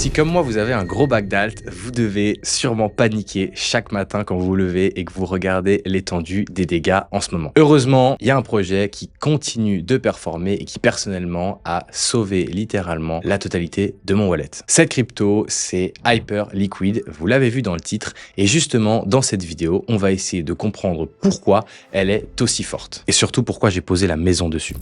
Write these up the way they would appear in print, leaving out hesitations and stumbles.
Si comme moi vous avez un gros bac d'alt, vous devez sûrement paniquer chaque matin quand vous vous levez et que vous regardez l'étendue des dégâts en ce moment. Heureusement, il y a un projet qui continue de performer et qui personnellement a sauvé littéralement la totalité de mon wallet. Cette crypto, c'est Hyperliquid, vous l'avez vu dans le titre, et justement dans cette vidéo, on va essayer de comprendre pourquoi elle est aussi forte et surtout pourquoi j'ai posé la maison dessus.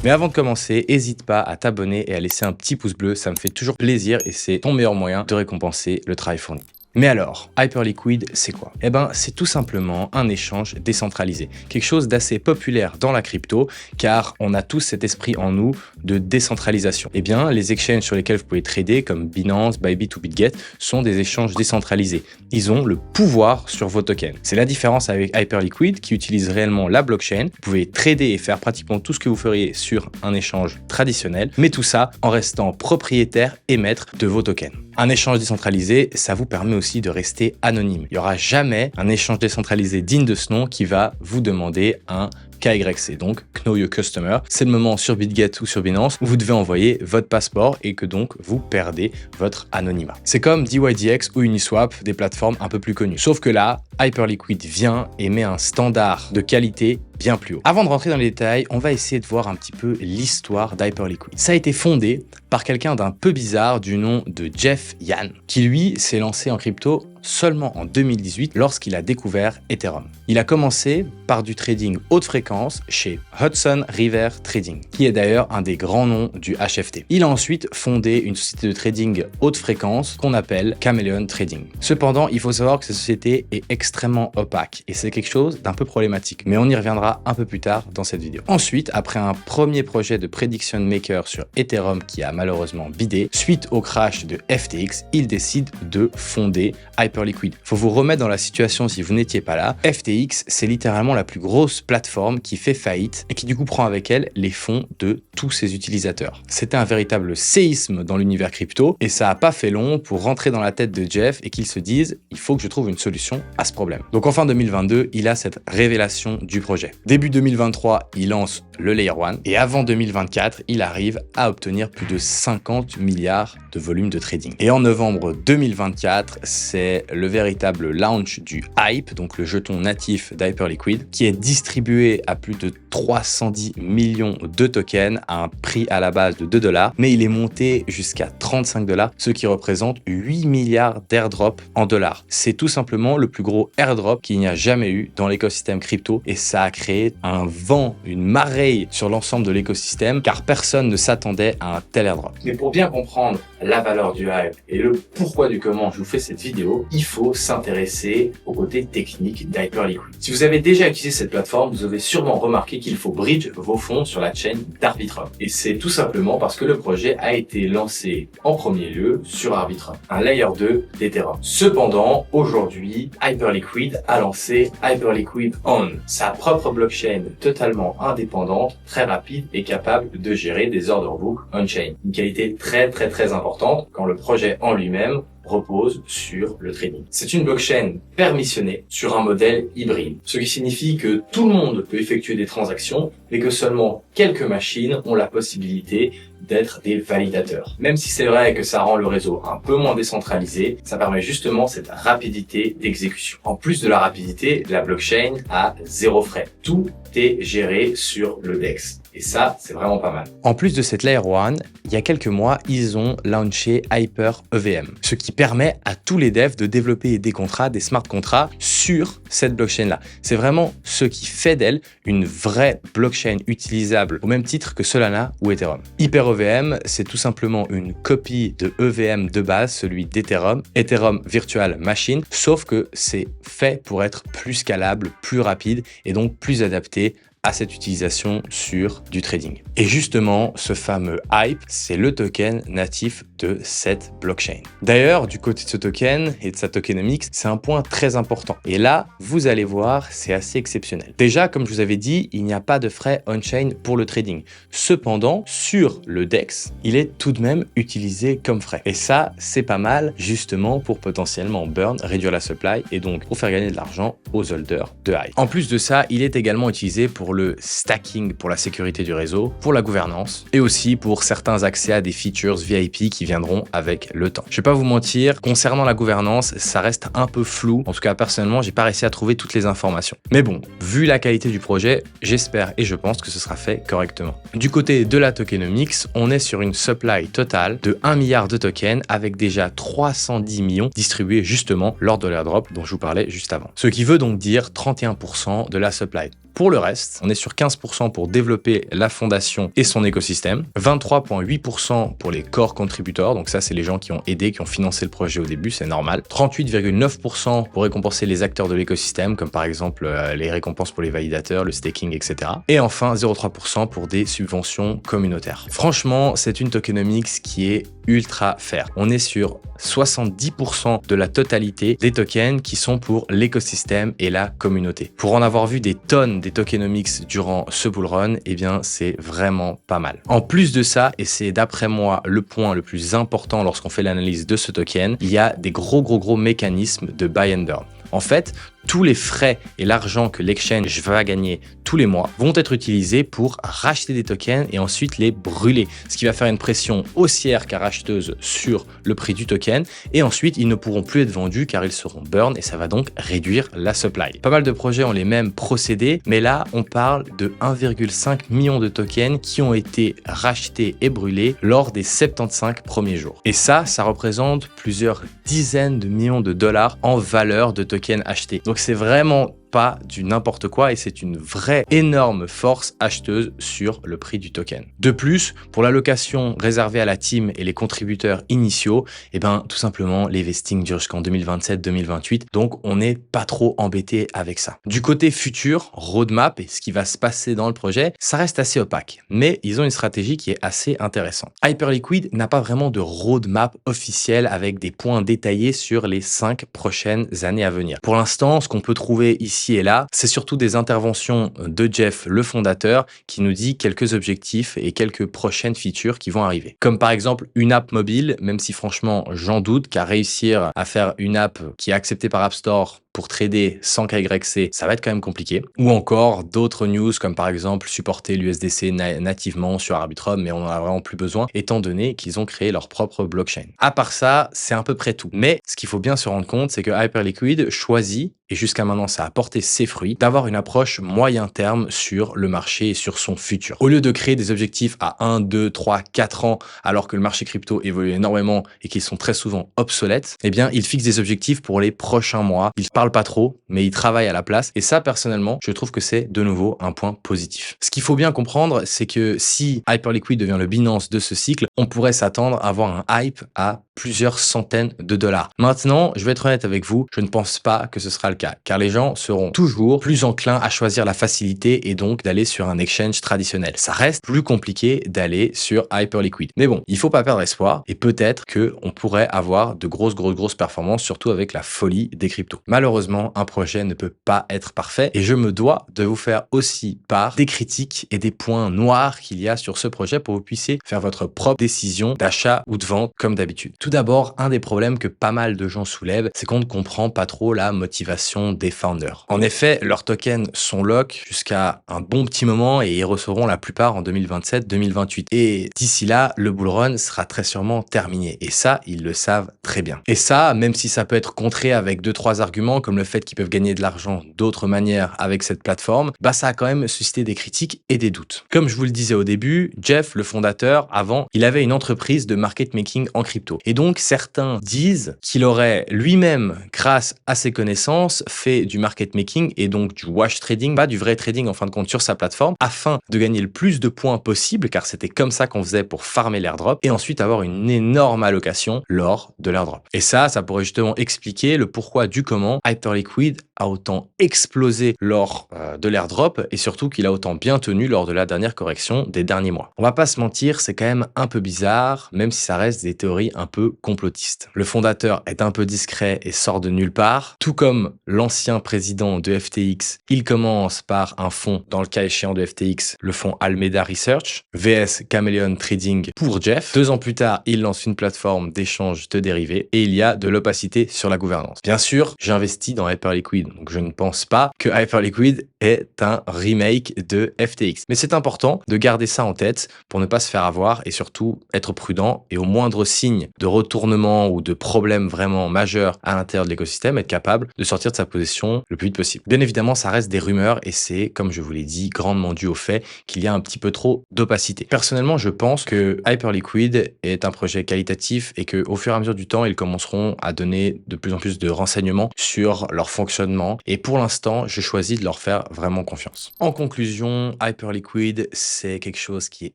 Mais avant de commencer, n'hésite pas à t'abonner et à laisser un petit pouce bleu, ça me fait toujours plaisir et c'est ton meilleur moyen de récompenser le travail fourni. Mais alors, Hyperliquid, c'est quoi? Eh ben, c'est tout simplement un échange décentralisé. Quelque chose d'assez populaire dans la crypto, car on a tous cet esprit en nous de décentralisation. Eh bien, les exchanges sur lesquels vous pouvez trader, comme Binance, Bybit ou BitGet, sont des échanges décentralisés. Ils ont le pouvoir sur vos tokens. C'est la différence avec Hyperliquid, qui utilise réellement la blockchain. Vous pouvez trader et faire pratiquement tout ce que vous feriez sur un échange traditionnel, mais tout ça en restant propriétaire et maître de vos tokens. Un échange décentralisé, ça vous permet aussi de rester anonyme. Il n'y aura jamais un échange décentralisé digne de ce nom qui va vous demander un KYC, donc Know Your Customer. C'est le moment sur BitGet ou sur Binance où vous devez envoyer votre passeport et que donc vous perdez votre anonymat. C'est comme DYDX ou Uniswap, des plateformes un peu plus connues. Sauf que là, Hyperliquid vient et met un standard de qualité bien plus haut. Avant de rentrer dans les détails, on va essayer de voir un petit peu l'histoire d'Hyperliquid. Ça a été fondé par quelqu'un d'un peu bizarre du nom de Jeff Yan, qui lui s'est lancé en crypto seulement en 2018 lorsqu'il a découvert Ethereum. Il a commencé par du trading haute fréquence chez Hudson River Trading, qui est d'ailleurs un des grands noms du HFT. Il a ensuite fondé une société de trading haute fréquence qu'on appelle Chameleon Trading. Cependant, il faut savoir que cette société est extrêmement opaque et c'est quelque chose d'un peu problématique, mais on y reviendra un peu plus tard dans cette vidéo. Ensuite, après un premier projet de prediction maker sur Ethereum qui a malheureusement bidé, suite au crash de FTX, il décide de fonder Hyperliquid. Faut vous remettre dans la situation si vous n'étiez pas là. FTX, c'est littéralement la plus grosse plateforme qui fait faillite et qui du coup prend avec elle les fonds de tous ses utilisateurs. C'était un véritable séisme dans l'univers crypto et ça a pas fait long pour rentrer dans la tête de Jeff et qu'il se dise il faut que je trouve une solution à ce problème. Donc en fin 2022, il a cette révélation du projet. Début 2023, il lance le Layer 1 et avant 2024, il arrive à obtenir plus de 50 milliards de volume de trading. Et en novembre 2024, c'est le véritable launch du Hype, donc le jeton natif d'Hyperliquid, qui est distribué à plus de 310 millions de tokens à un prix à la base de 2 $, mais il est monté jusqu'à 35 $, ce qui représente 8 milliards d'airdrops en dollars. C'est tout simplement le plus gros airdrop qu'il n'y a jamais eu dans l'écosystème crypto et ça a créé un vent, une marée sur l'ensemble de l'écosystème car personne ne s'attendait à un tel airdrop. Mais pour bien comprendre la valeur du hype et le pourquoi du comment je vous fais cette vidéo, il faut s'intéresser au côté technique d'Hyperliquid. Si vous avez déjà utilisé cette plateforme, vous avez sûrement remarqué qu'il faut bridge vos fonds sur la chaîne d'Arbitrum. Et c'est tout simplement parce que le projet a été lancé en premier lieu sur Arbitrum, un layer 2 d'Ethereum. Cependant, aujourd'hui, Hyperliquid a lancé Hyperliquid On, sa propre blockchain totalement indépendante, très rapide et capable de gérer des order books on-chain. Une qualité très importante quand le projet en lui-même repose sur le trading. C'est une blockchain permissionnée sur un modèle hybride, ce qui signifie que tout le monde peut effectuer des transactions, mais que seulement quelques machines ont la possibilité d'être des validateurs. Même si c'est vrai que ça rend le réseau un peu moins décentralisé, ça permet justement cette rapidité d'exécution. En plus de la rapidité, la blockchain a 0 frais. Tout est géré sur le DEX. Et ça, c'est vraiment pas mal. En plus de cette Layer 1, il y a quelques mois, ils ont launché Hyper EVM, ce qui permet à tous les devs de développer des contrats, des smart contracts sur cette blockchain-là. C'est vraiment ce qui fait d'elle une vraie blockchain utilisable au même titre que Solana ou Ethereum. Hyper EVM, c'est tout simplement une copie de EVM de base, celui d'Ethereum, Ethereum Virtual Machine, sauf que c'est fait pour être plus scalable, plus rapide et donc plus adapté à cette utilisation sur du trading. Et justement, ce fameux Hype, c'est le token natif de cette blockchain. D'ailleurs, du côté de ce token et de sa tokenomics, c'est un point très important. Et là, vous allez voir, c'est assez exceptionnel. Déjà, comme je vous avais dit, il n'y a pas de frais on-chain pour le trading. Cependant, sur le DEX, il est tout de même utilisé comme frais. Et ça, c'est pas mal, justement, pour potentiellement burn, réduire la supply et donc pour faire gagner de l'argent aux holders de Hype. En plus de ça, il est également utilisé pour pour le stacking pour la sécurité du réseau, pour la gouvernance et aussi pour certains accès à des features VIP qui viendront avec le temps. Je vais pas vous mentir, concernant la gouvernance, ça reste un peu flou. En tout cas, personnellement, j'ai pas réussi à trouver toutes les informations. Mais bon, vu la qualité du projet, j'espère et je pense que ce sera fait correctement. Du côté de la tokenomics, on est sur une supply totale de 1 milliard de tokens avec déjà 310 millions distribués justement lors de l'airdrop dont je vous parlais juste avant. Ce qui veut donc dire 31% de la supply. Pour le reste, on est sur 15% pour développer la fondation et son écosystème, 23,8% pour les core contributeurs, donc ça c'est les gens qui ont aidé, qui ont financé le projet au début, c'est normal, 38,9% pour récompenser les acteurs de l'écosystème, comme par exemple les récompenses pour les validateurs, le staking, etc. Et enfin 0,3% pour des subventions communautaires. Franchement, c'est une tokenomics qui est ultra fair. On est sur 70% de la totalité des tokens qui sont pour l'écosystème et la communauté. Pour en avoir vu des tonnes des tokenomics durant ce bullrun, eh bien c'est vraiment pas mal. En plus de ça, et c'est d'après moi le point le plus important lorsqu'on fait l'analyse de ce token, il y a des gros mécanismes de buy and burn. En fait, tous les frais et l'argent que l'exchange va gagner tous les mois vont être utilisés pour racheter des tokens et ensuite les brûler, ce qui va faire une pression haussière car racheteuse sur le prix du token et ensuite ils ne pourront plus être vendus car ils seront burn et ça va donc réduire la supply. Pas mal de projets ont les mêmes procédés, mais là on parle de 1,5 million de tokens qui ont été rachetés et brûlés lors des 75 premiers jours. Et ça représente plusieurs dizaines de millions de dollars en valeur de tokens achetés. Donc c'est vraiment pas du n'importe quoi et c'est une vraie énorme force acheteuse sur le prix du token. De plus, pour l'allocation réservée à la team et les contributeurs initiaux, eh ben tout simplement les vestings durent jusqu'en 2027-2028, donc on n'est pas trop embêté avec ça. Du côté futur, roadmap et ce qui va se passer dans le projet, ça reste assez opaque, mais ils ont une stratégie qui est assez intéressante. Hyperliquid n'a pas vraiment de roadmap officiel avec des points détaillés sur les 5 prochaines années à venir. Pour l'instant, ce qu'on peut trouver ici et là, c'est surtout des interventions de Jeff, le fondateur, qui nous dit quelques objectifs et quelques prochaines features qui vont arriver. Comme par exemple une app mobile, même si franchement j'en doute, car réussir à faire une app qui est acceptée par App Store pour trader sans KYC, ça va être quand même compliqué. Ou encore d'autres news comme par exemple supporter l'USDC nativement sur Arbitrum, mais on en a vraiment plus besoin étant donné qu'ils ont créé leur propre blockchain. À part ça, c'est à peu près tout. Mais ce qu'il faut bien se rendre compte, c'est que Hyperliquid choisit, et jusqu'à maintenant ça a porté ses fruits, d'avoir une approche moyen terme sur le marché et sur son futur. Au lieu de créer des objectifs à 1, 2, 3, 4 ans, alors que le marché crypto évolue énormément et qu'ils sont très souvent obsolètes, eh bien ils fixent des objectifs pour les prochains mois. Ils parlent pas trop, mais ils travaillent à la place. Et ça, personnellement, je trouve que c'est de nouveau un point positif. Ce qu'il faut bien comprendre, c'est que si Hyperliquid devient le Binance de ce cycle, on pourrait s'attendre à avoir un hype à plusieurs centaines de dollars. Maintenant, je vais être honnête avec vous, je ne pense pas que ce sera le cas, car les gens seront toujours plus enclins à choisir la facilité et donc d'aller sur un exchange traditionnel. Ça reste plus compliqué d'aller sur Hyperliquid. Mais bon, il faut pas perdre espoir et peut-être que on pourrait avoir de grosses performances, surtout avec la folie des cryptos. Malheureusement, un projet ne peut pas être parfait et je me dois de vous faire aussi part des critiques et des points noirs qu'il y a sur ce projet pour que vous puissiez faire votre propre décision d'achat ou de vente comme d'habitude. Tout d'abord, un des problèmes que pas mal de gens soulèvent, c'est qu'on ne comprend pas trop la motivation des founders. En effet, leurs tokens sont lock jusqu'à un bon petit moment et ils recevront la plupart en 2027-2028. Et d'ici là, le bull run sera très sûrement terminé. Et ça, ils le savent très bien. Et ça, même si ça peut être contré avec 2-3 arguments comme le fait qu'ils peuvent gagner de l'argent d'autres manières avec cette plateforme, bah ça a quand même suscité des critiques et des doutes. Comme je vous le disais au début, Jeff, le fondateur, avant, il avait une entreprise de market making en crypto. Et donc, certains disent qu'il aurait lui-même, grâce à ses connaissances, fait du market making et donc du wash trading, pas du vrai trading en fin de compte sur sa plateforme, afin de gagner le plus de points possible, car c'était comme ça qu'on faisait pour farmer l'airdrop, et ensuite avoir une énorme allocation lors de l'airdrop. Et ça pourrait justement expliquer le pourquoi du comment Hyperliquid a autant explosé lors de l'airdrop et surtout qu'il a autant bien tenu lors de la dernière correction des derniers mois. On va pas se mentir, c'est quand même un peu bizarre, même si ça reste des théories un peu complotistes. Le fondateur est un peu discret et sort de nulle part, tout comme l'ancien président de FTX. Il commence par un fonds, dans le cas échéant de FTX, le fonds Alameda Research, VS Chameleon Trading pour Jeff. 2 ans plus tard, il lance une plateforme d'échange de dérivés et il y a de l'opacité sur la gouvernance. Bien sûr, j'investis investi dans Hyperliquid. Donc je ne pense pas que Hyperliquid est un remake de FTX. Mais c'est important de garder ça en tête pour ne pas se faire avoir et surtout être prudent et au moindre signe de retournement ou de problème vraiment majeur à l'intérieur de l'écosystème, être capable de sortir de sa position le plus vite possible. Bien évidemment, ça reste des rumeurs et c'est, comme je vous l'ai dit, grandement dû au fait qu'il y a un petit peu trop d'opacité. Personnellement, je pense que Hyperliquid est un projet qualitatif et qu'au fur et à mesure du temps, ils commenceront à donner de plus en plus de renseignements sur leur fonctionnement. Et pour l'instant, je choisis de leur faire vraiment confiance. En conclusion, Hyperliquid, c'est quelque chose qui est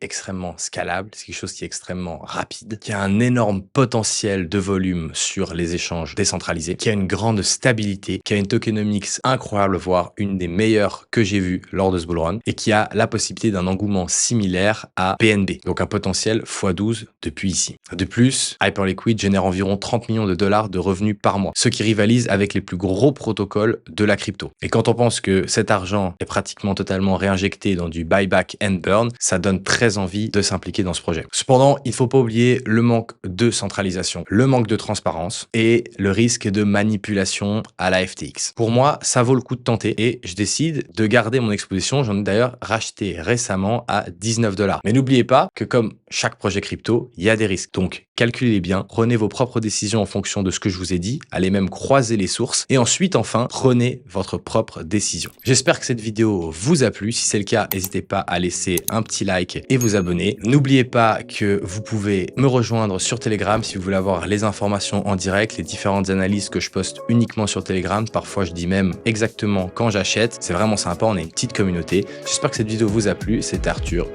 extrêmement scalable, c'est quelque chose qui est extrêmement rapide, qui a un énorme potentiel de volume sur les échanges décentralisés, qui a une grande stabilité, qui a une tokenomics incroyable, voire une des meilleures que j'ai vues lors de ce bullrun, et qui a la possibilité d'un engouement similaire à BNB, donc un potentiel x12 depuis ici. De plus, Hyperliquid génère environ 30 millions de dollars de revenus par mois, ce qui rivalise avec les plus gros protocoles de la crypto. Et quand on pense que cet argent est pratiquement totalement réinjecté dans du buyback and burn, ça donne très envie de s'impliquer dans ce projet. Cependant, il ne faut pas oublier le manque de centralisation, le manque de transparence et le risque de manipulation à la FTX. Pour moi, ça vaut le coup de tenter et je décide de garder mon exposition. J'en ai d'ailleurs racheté récemment à 19 $. Mais n'oubliez pas que comme chaque projet crypto, il y a des risques. Donc, calculez bien, prenez vos propres décisions en fonction de ce que je vous ai dit, allez même croiser les sources et ensuite, enfin, prenez votre propre décision. J'espère que cette vidéo vous a plu. Si c'est le cas, n'hésitez pas à laisser un petit like et vous abonner. N'oubliez pas que vous pouvez me rejoindre sur Telegram si vous voulez avoir les informations en direct, les différentes analyses que je poste uniquement sur Telegram. Parfois, je dis même exactement quand j'achète. C'est vraiment sympa, on est une petite communauté. J'espère que cette vidéo vous a plu. C'était Arthur.